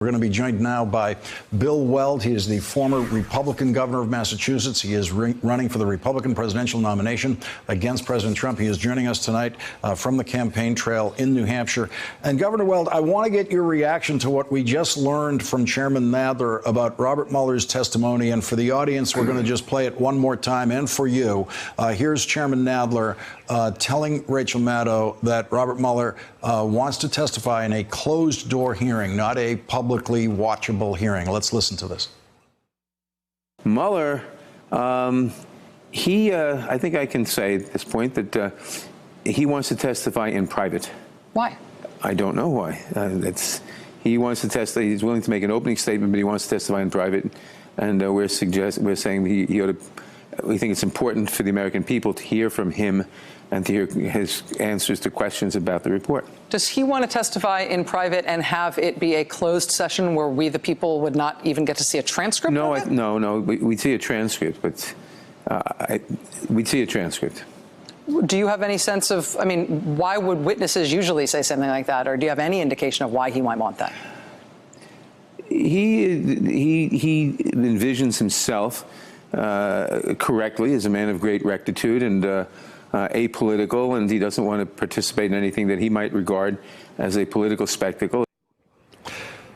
We're going to be joined now by Bill Weld. He is the former Republican governor of Massachusetts. He is running for the Republican presidential nomination against President Trump. He is joining us tonight from the campaign trail in New Hampshire. And Governor Weld, I want to get your reaction to what we just learned from Chairman Nadler about Robert Mueller's testimony. And for the audience, we're going to just play it one more time. And for you, here's Chairman Nadler telling Rachel Maddow that Robert Mueller wants to testify in a closed-door hearing, not a publicly watchable hearing. Let's listen to this. Mueller, I think I can say at this point that he wants to testify in private. Why? I don't know why. He wants to testify. He's willing to make an opening statement, but he wants to testify in private. And we're saying he ought to. We think it's important for the American people to hear from him and to hear his answers to questions about the report. Does he want to testify in private and have it be a closed session where we, the people, would not even get to see a transcript? No, no. We'd see a transcript, but we'd see a transcript. Do you have any sense of, I mean, why would witnesses usually say something like that? Or do you have any indication of why he might want that? He envisions himself correctly as a man of great rectitude and apolitical, and he doesn't want to participate in anything that he might regard as a political spectacle.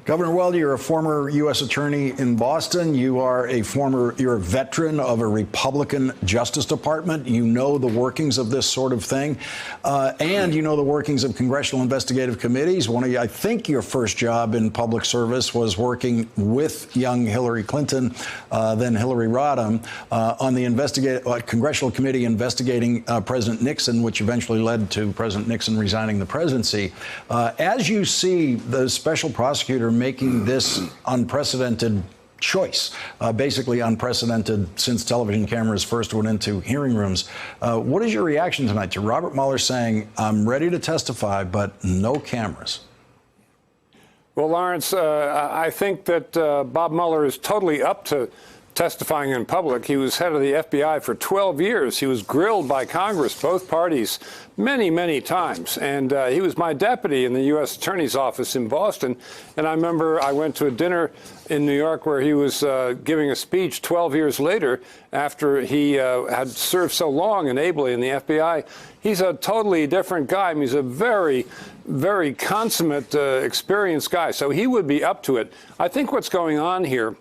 Governor Weld, you're a former U.S. attorney in Boston. You're a veteran of a Republican Justice Department. You know the workings of this sort of thing, and you know the workings of congressional investigative committees. I think your first job in public service was working with young Hillary Clinton, then Hillary Rodham, on the congressional committee investigating President Nixon, which eventually led to President Nixon resigning the presidency. As you see the special prosecutor making this unprecedented choice, basically unprecedented since television cameras first went into hearing rooms. What is your reaction tonight to Robert Mueller saying, I'm ready to testify, but no cameras? Well, Lawrence, I think that Bob Mueller is totally up to testifying in public. He was head of the FBI for 12 years. He was grilled by Congress, both parties, many, many times. And he was my deputy in the U.S. Attorney's Office in Boston. And I remember I went to a dinner in New York where he was giving a speech 12 years later after he had served so long and ably in the FBI. He's a totally different guy. I mean, he's a very, very consummate, experienced guy. So he would be up to it. I think what's going on here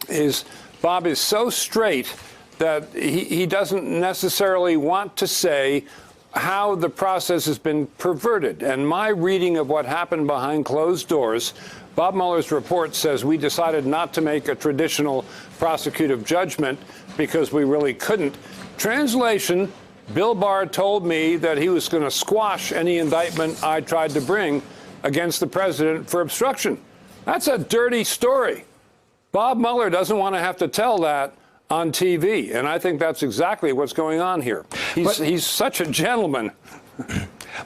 is Bob is so straight that he doesn't necessarily want to say how the process has been perverted. And my reading of what happened behind closed doors, Bob Mueller's report says we decided not to make a traditional prosecutive judgment because we really couldn't. Translation, Bill Barr told me that he was going to squash any indictment I tried to bring against the president for obstruction. That's a dirty story. Bob Mueller doesn't want to have to tell that on TV, and I think that's exactly what's going on here. He's such a gentleman.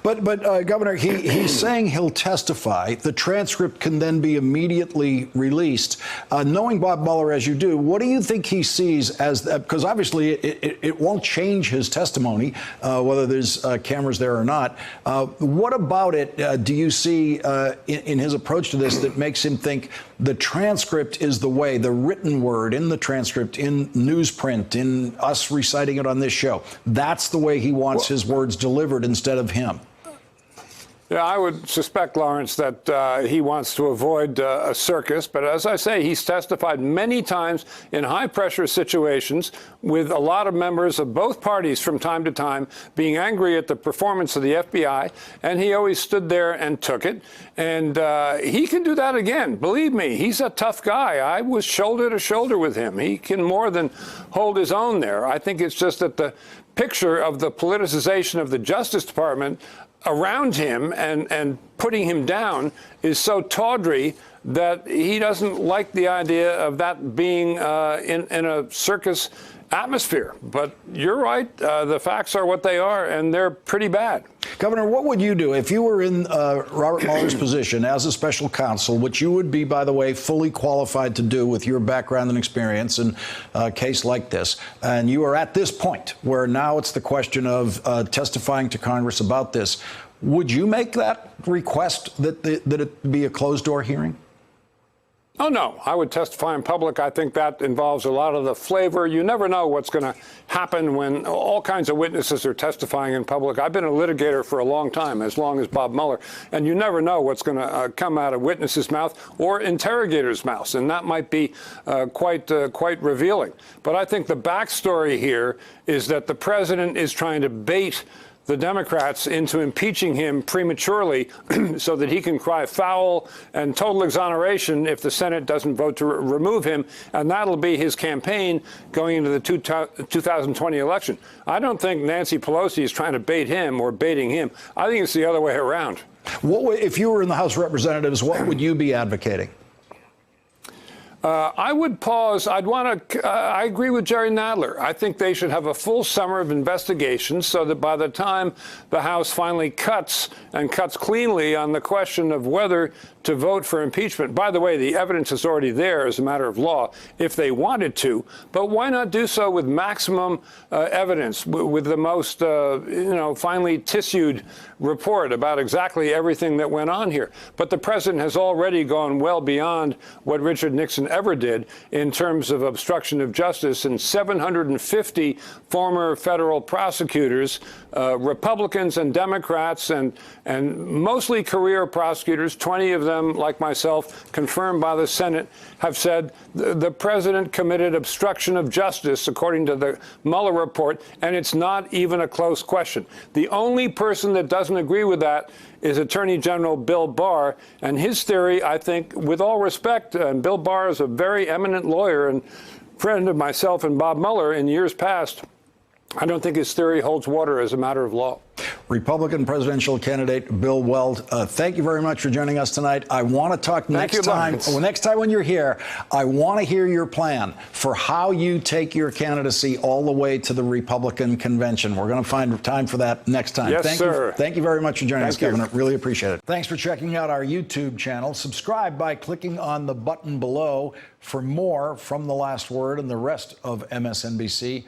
But Governor, he's saying he'll testify. The transcript can then be immediately released. Knowing Bob Mueller as you do, what do you think he sees as, because obviously it won't change his testimony, whether there's cameras there or not. What about it do you see in his approach to this that makes him think the transcript is the way, the written word in the transcript, in newsprint, in us reciting it on this show? That's the way he wants his words delivered instead of him. Yeah, I would suspect, Lawrence, that he wants to avoid a circus. But as I say, he's testified many times in high-pressure situations with a lot of members of both parties from time to time being angry at the performance of the FBI. And he always stood there and took it. And he can do that again. Believe me, he's a tough guy. I was shoulder to shoulder with him. He can more than hold his own there. I think it's just that the picture of the politicization of the Justice Department around him and putting him down is so tawdry that he doesn't like the idea of that being in a circus atmosphere. But you're right. The facts are what they are, and they're pretty bad. Governor, what would you do if you were in Robert Mueller's position as a special counsel, which you would be, by the way, fully qualified to do with your background and experience in a case like this, and you are at this point where now it's the question of testifying to Congress about this? Would you make that request that it be a closed-door hearing? Oh, no, I would testify in public. I think that involves a lot of the flavor. You never know what's going to happen when all kinds of witnesses are testifying in public. I've been a litigator for a long time, as long as Bob Mueller, and you never know what's going to come out of witnesses' mouth or interrogators' mouths, and that might be quite revealing. But I think the backstory here is that the president is trying to bait the Democrats into impeaching him prematurely so that he can cry foul and total exoneration if the Senate doesn't vote to remove him. And that'll be his campaign going into the 2020 election. I don't think Nancy Pelosi is trying to bait him or baiting him. I think it's the other way around. If you were in the House of Representatives, what would you be advocating? I would pause. I agree with Jerry Nadler. I think they should have a full summer of investigation so that by the time the House finally cuts cleanly on the question of whether to vote for impeachment. By the way, the evidence is already there as a matter of law if they wanted to. But why not do so with maximum evidence, with the most, finely tissued report about exactly everything that went on here? But the president has already gone well beyond what Richard Nixon ever did in terms of obstruction of justice, and 750 former federal prosecutors, Republicans and Democrats, and mostly career prosecutors, 20 of them, like myself, confirmed by the Senate, have said the president committed obstruction of justice, according to the Mueller report, and it's not even a close question. The only person that doesn't agree with that is Attorney General Bill Barr, and his theory, I think, with all respect, and Bill Barr is a very eminent lawyer and friend of myself and Bob Mueller in years past, I don't think his theory holds water as a matter of law. Republican presidential candidate Bill Weld, thank you very much for joining us tonight. I want to talk next time when you're here. I want to hear your plan for how you take your candidacy all the way to the Republican convention. We're going to find time for that next time. Yes, sir. Thank you very much for joining us, Governor. Really appreciate it. Thanks for checking out our YouTube channel. Subscribe by clicking on the button below for more from The Last Word and the rest of MSNBC.